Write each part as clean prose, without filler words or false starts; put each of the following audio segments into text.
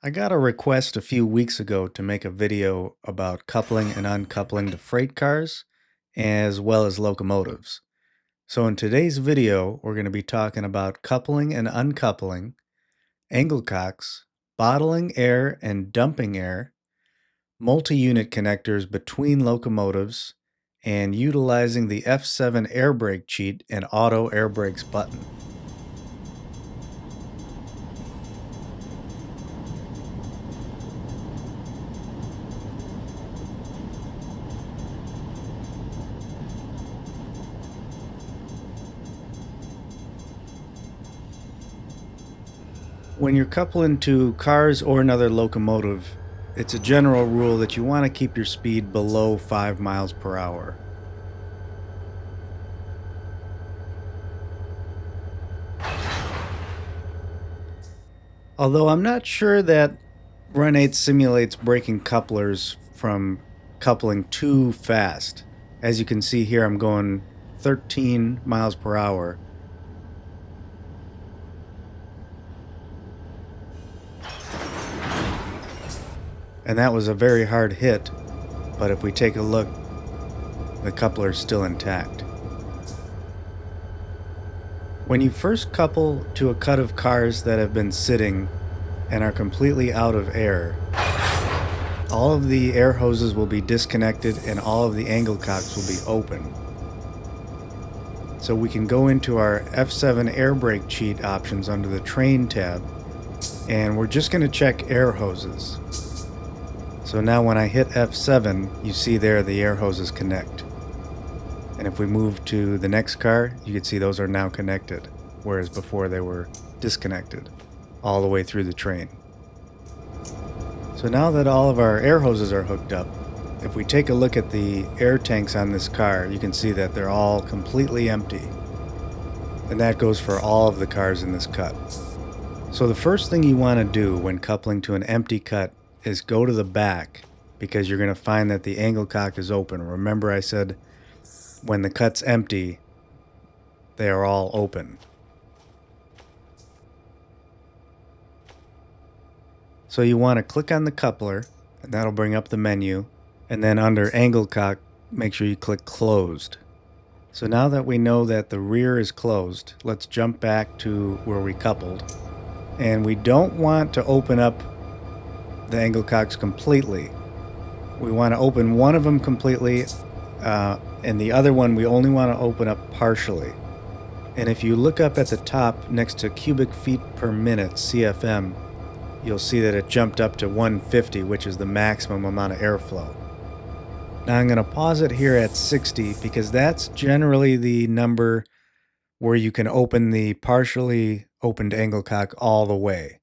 I got a request a few weeks ago to make a video about coupling and uncoupling the freight cars as well as locomotives. So in today's video, we're going to be talking about coupling and uncoupling, angle cocks, bottling air and dumping air, multi-unit connectors between locomotives, and utilizing the F7 air brake cheat and auto air brakes button. When you're coupling to cars or another locomotive, it's a general rule that you want to keep your speed below 5 miles per hour. Although I'm not sure that Run 8 simulates breaking couplers from coupling too fast. As you can see here, I'm going 13 miles per hour. And that was a very hard hit, but if we take a look, the coupler is still intact. When you first couple to a cut of cars that have been sitting and are completely out of air, all of the air hoses will be disconnected and all of the angle cocks will be open. So we can go into our F7 air brake cheat options under the train tab, and we're just going to check air hoses. So now when I hit F7, you see there the air hoses connect. And if we move to the next car, you can see those are now connected, whereas before they were disconnected all the way through the train. So now that all of our air hoses are hooked up, if we take a look at the air tanks on this car, you can see that they're all completely empty. And that goes for all of the cars in this cut. So the first thing you want to do when coupling to an empty cut is go to the back, because you're going to find that the angle cock is open. Remember I said when the cut's empty, they are all open. So you want to click on the coupler, and that'll bring up the menu, and then under angle cock, make sure you click closed. So now that we know that the rear is closed, let's jump back to where we coupled. And we don't want to open up the angle cocks completely. We want to open one of them completely, and the other one we only want to open up partially. And if you look up at the top next to cubic feet per minute, CFM, you'll see that it jumped up to 150, which is the maximum amount of airflow. Now I'm going to pause it here at 60 because that's generally the number where you can open the partially opened angle cock all the way.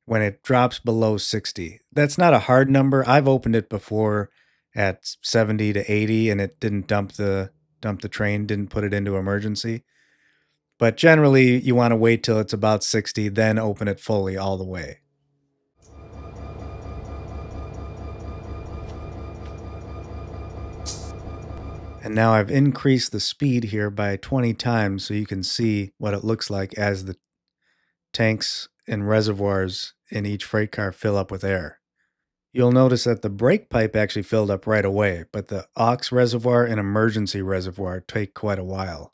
When it drops below 60. That's not a hard number. I've opened it before at 70 to 80 and it didn't dump the train, didn't put it into emergency. But generally you want to wait till it's about 60, then open it fully all the way. And now I've increased the speed here by 20 times so you can see what it looks like as the tanks and reservoirs in each freight car fill up with air. You'll notice that the brake pipe actually filled up right away, but the aux reservoir and emergency reservoir take quite a while.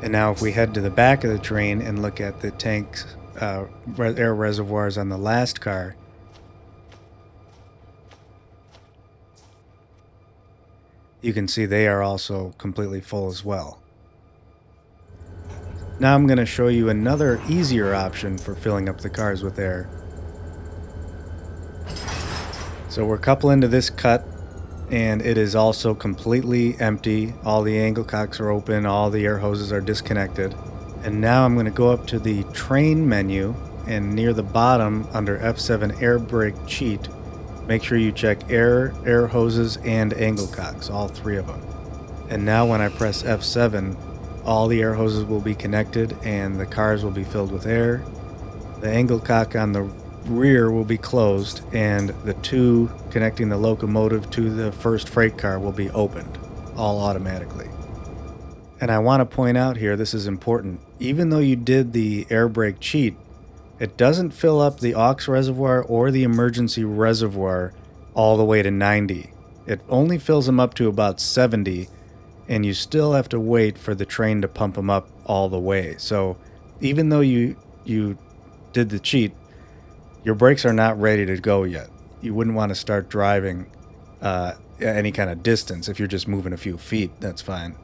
And now if we head to the back of the train and look at the tanks, air reservoirs on the last car, you can see they are also completely full as well. Now I'm going to show you another easier option for filling up the cars with air. So we're coupling to this cut, and it is also completely empty. All the angle cocks are open, all the air hoses are disconnected. And now I'm going to go up to the train menu, and near the bottom under F7 air brake cheat, make sure you check air hoses, and angle cocks, all three of them. And now when I press F7, all the air hoses will be connected and the cars will be filled with air. The angle cock on the rear will be closed and the two connecting the locomotive to the first freight car will be opened, all automatically. And I want to point out here, this is important, even though you did the air brake cheat, it doesn't fill up the aux reservoir or the emergency reservoir all the way to 90. It only fills them up to about 70, and you still have to wait for the train to pump them up all the way. So even though you did the cheat, your brakes are not ready to go yet. You wouldn't want to start driving any kind of distance. If you're just moving a few feet, that's fine.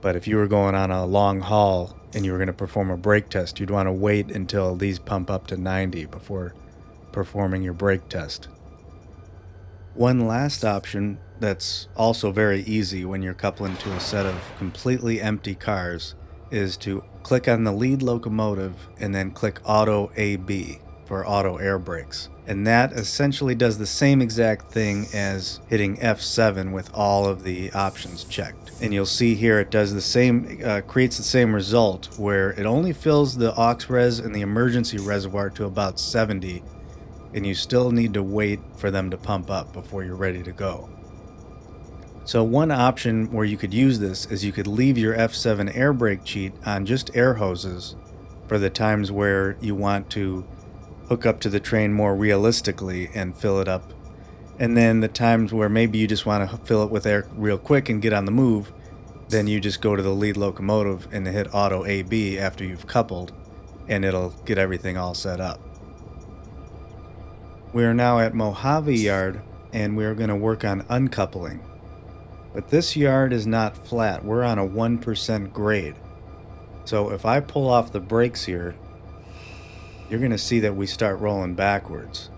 But if you were going on a long haul and you were going to perform a brake test, you'd want to wait until these pump up to 90 before performing your brake test. One last option that's also very easy when you're coupling to a set of completely empty cars is to click on the lead locomotive and then click Auto AB for auto air brakes. And that essentially does the same exact thing as hitting F7 with all of the options checked. And you'll see here it does the same, creates the same result where it only fills the aux res and the emergency reservoir to about 70, and you still need to wait for them to pump up before you're ready to go. So one option where you could use this is you could leave your F7 air brake cheat on just air hoses for the times where you want to hook up to the train more realistically and fill it up. And then the times where maybe you just want to fill it with air real quick and get on the move, then you just go to the lead locomotive and hit Auto AB after you've coupled, and it'll get everything all set up. We are now at Mojave Yard, and we are going to work on uncoupling. But this yard is not flat. We're on a 1% grade. So if I pull off the brakes here, you're going to see that we start rolling backwards.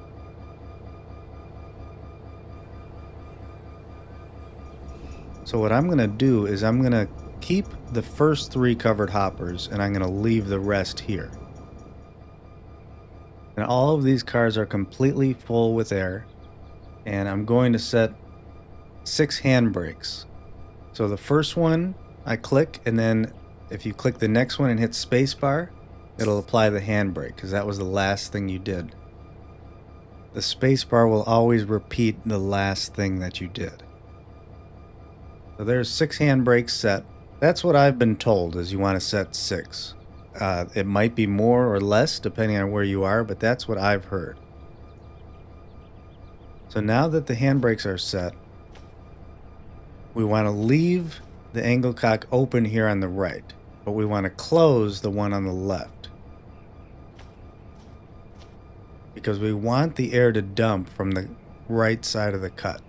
So what I'm going to do is I'm going to keep the first 3 covered hoppers, and I'm going to leave the rest here. And all of these cars are completely full with air, and I'm going to set 6 handbrakes. So the first one I click, and then if you click the next one and hit spacebar, it'll apply the handbrake because that was the last thing you did. The spacebar will always repeat the last thing that you did. So there's 6 handbrakes set. That's what I've been told, is you want to set 6. It might be more or less depending on where you are, but that's what I've heard. So now that the handbrakes are set, we want to leave the angle cock open here on the right, but we want to close the one on the left, because we want the air to dump from the right side of the cut.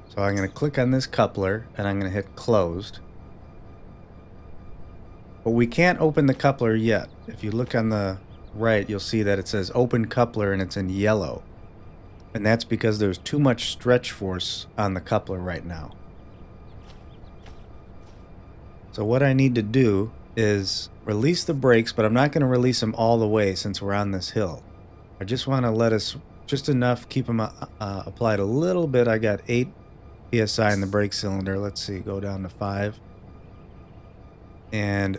So I'm going to click on this coupler and I'm going to hit closed. But we can't open the coupler yet. If you look on the right, you'll see that it says open coupler and it's in yellow. And that's because there's too much stretch force on the coupler right now. So what I need to do is release the brakes, but I'm not going to release them all the way since we're on this hill. I just want to let us just enough, keep them applied a little bit. I got 8 PSI in the brake cylinder. Let's see, go down to 5. And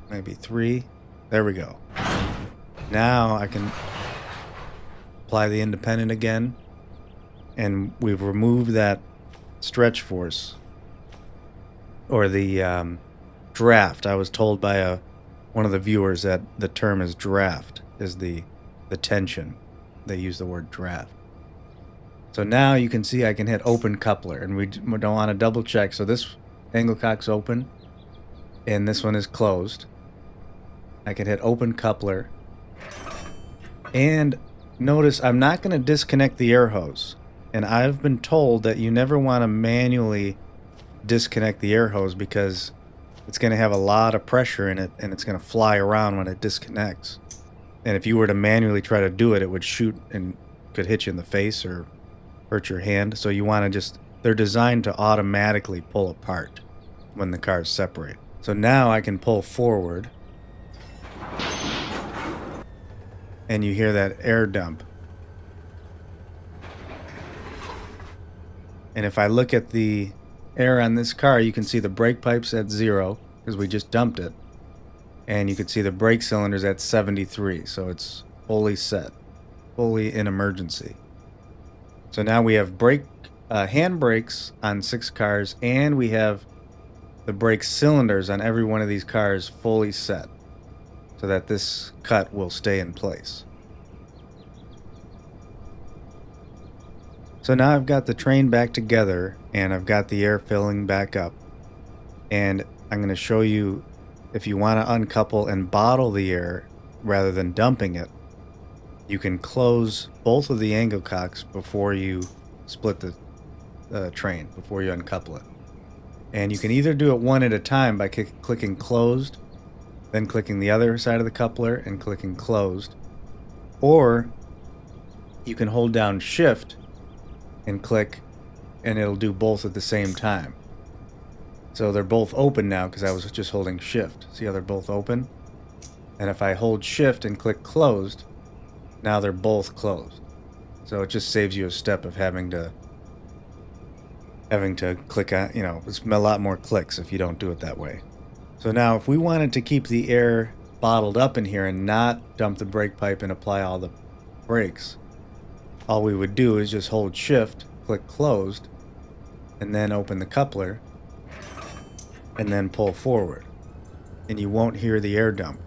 maybe 3. There we go. Now I can apply the independent again, and we've removed that stretch force, or the draft. I was told by one of the viewers that the term is draft, is the tension. They use the word draft. So now you can see I can hit open coupler, and we don't want to double check. So this angle cock's open and this one is closed. I can hit open coupler, and notice I'm not going to disconnect the air hose. And I've been told that you never want to manually disconnect the air hose because it's going to have a lot of pressure in it and it's going to fly around when it disconnects. And if you were to manually try to do it, it would shoot and could hit you in the face or hurt your hand. So you want to just, they're designed to automatically pull apart when the cars separate. So now I can pull forward and you hear that air dump. And if I look at the air on this car, you can see the brake pipe's at 0 because we just dumped it. And you can see the brake cylinder's at 73, so it's fully set, fully in emergency. So now we have hand brakes on 6 cars, and we have the brake cylinders on every one of these cars fully set. so that this cut will stay in place. So now I've got the train back together and I've got the air filling back up. And I'm going to show you, if you want to uncouple and bottle the air rather than dumping it, you can close both of the angle cocks before you split the train, before you uncouple it. And you can either do it one at a time by clicking closed, then clicking the other side of the coupler and clicking closed, or you can hold down shift and click, and it'll do both at the same time. So they're both open now because I was just holding shift. See how they're both open? And if I hold shift and click closed, now they're both closed. So it just saves you a step of having to click on, it's a lot more clicks if you don't do it that way. So now if we wanted to keep the air bottled up in here and not dump the brake pipe and apply all the brakes, all we would do is just hold shift, click closed, and then open the coupler, and then pull forward. And you won't hear the air dump.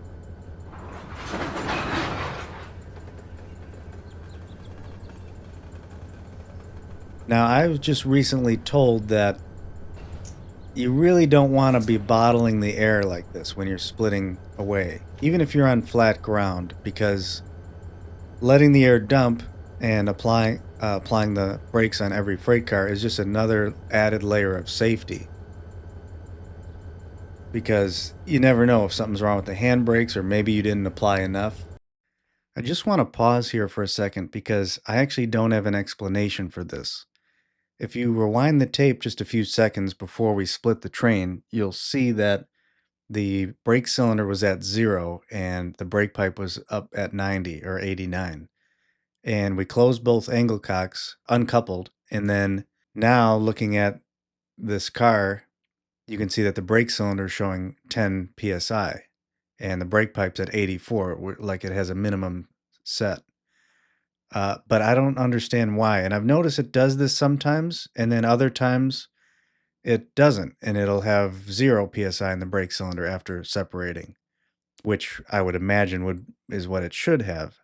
Now, I was just recently told that you really don't want to be bottling the air like this when you're splitting away, even if you're on flat ground, because letting the air dump and applying the brakes on every freight car is just another added layer of safety. Because you never know if something's wrong with the handbrakes or maybe you didn't apply enough. I just want to pause here for a second because I actually don't have an explanation for this. If you rewind the tape just a few seconds before we split the train, you'll see that the brake cylinder was at 0 and the brake pipe was up at 90 or 89. And we closed both angle cocks, uncoupled, and then now looking at this car, you can see that the brake cylinder is showing 10 psi and the brake pipe's at 84, like it has a minimum set. But I don't understand why. And I've noticed it does this sometimes, and then other times it doesn't, and it'll have 0 psi in the brake cylinder after separating, which I would imagine is what it should have.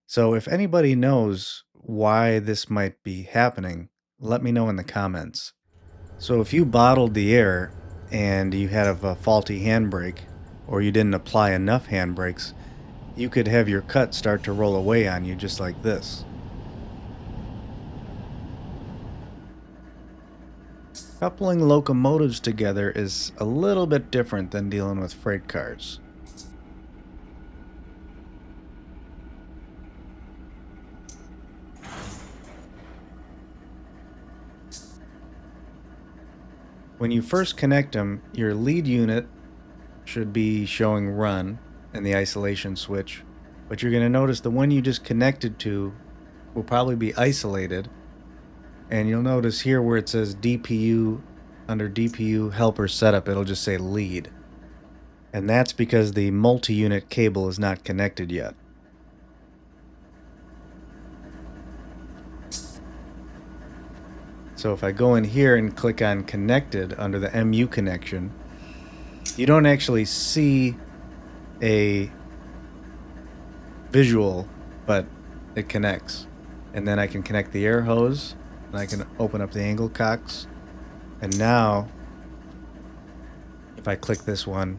So if anybody knows why this might be happening, let me know in the comments. So if you bottled the air and you had a faulty handbrake, or you didn't apply enough handbrakes, you could have your cut start to roll away on you just like this. Coupling locomotives together is a little bit different than dealing with freight cars. When you first connect them, your lead unit should be showing run and the isolation switch, but you're going to notice the one you just connected to will probably be isolated, and you'll notice here where it says DPU, under DPU helper setup, it'll just say lead, and that's because the multi-unit cable is not connected yet. So if I go in here and click on connected under the MU connection, you don't actually see a visual, but it connects. And then I can connect the air hose, and I can open up the angle cocks. And now, if I click this one,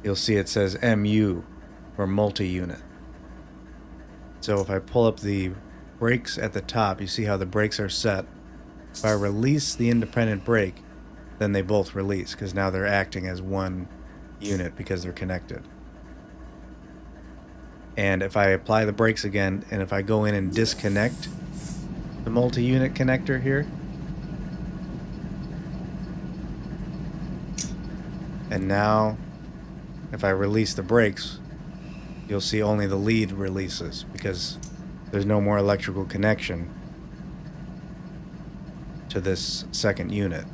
you'll see it says MU, or multi-unit. So if I pull up the brakes at the top, you see how the brakes are set. If I release the independent brake, then they both release, because now they're acting as one unit because they're connected. And if I apply the brakes again, and if I go in and disconnect the multi-unit connector here, and now if I release the brakes, you'll see only the lead releases because there's no more electrical connection to this second unit.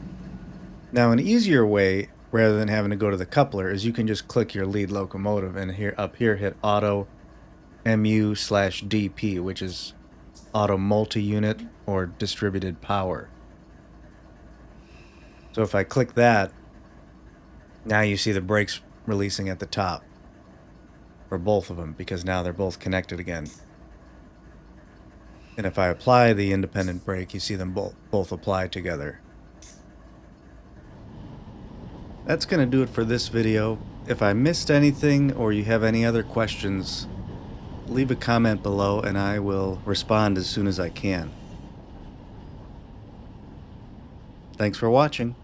Now, an easier way, rather than having to go to the coupler, is you can just click your lead locomotive and up here hit auto MU/DP, which is auto multi-unit or distributed power. So if I click that, now you see the brakes releasing at the top. for both of them, because now they're both connected again. And if I apply the independent brake, you see them both apply together. That's going to do it for this video. If I missed anything or you have any other questions, leave a comment below and I will respond as soon as I can. Thanks for watching.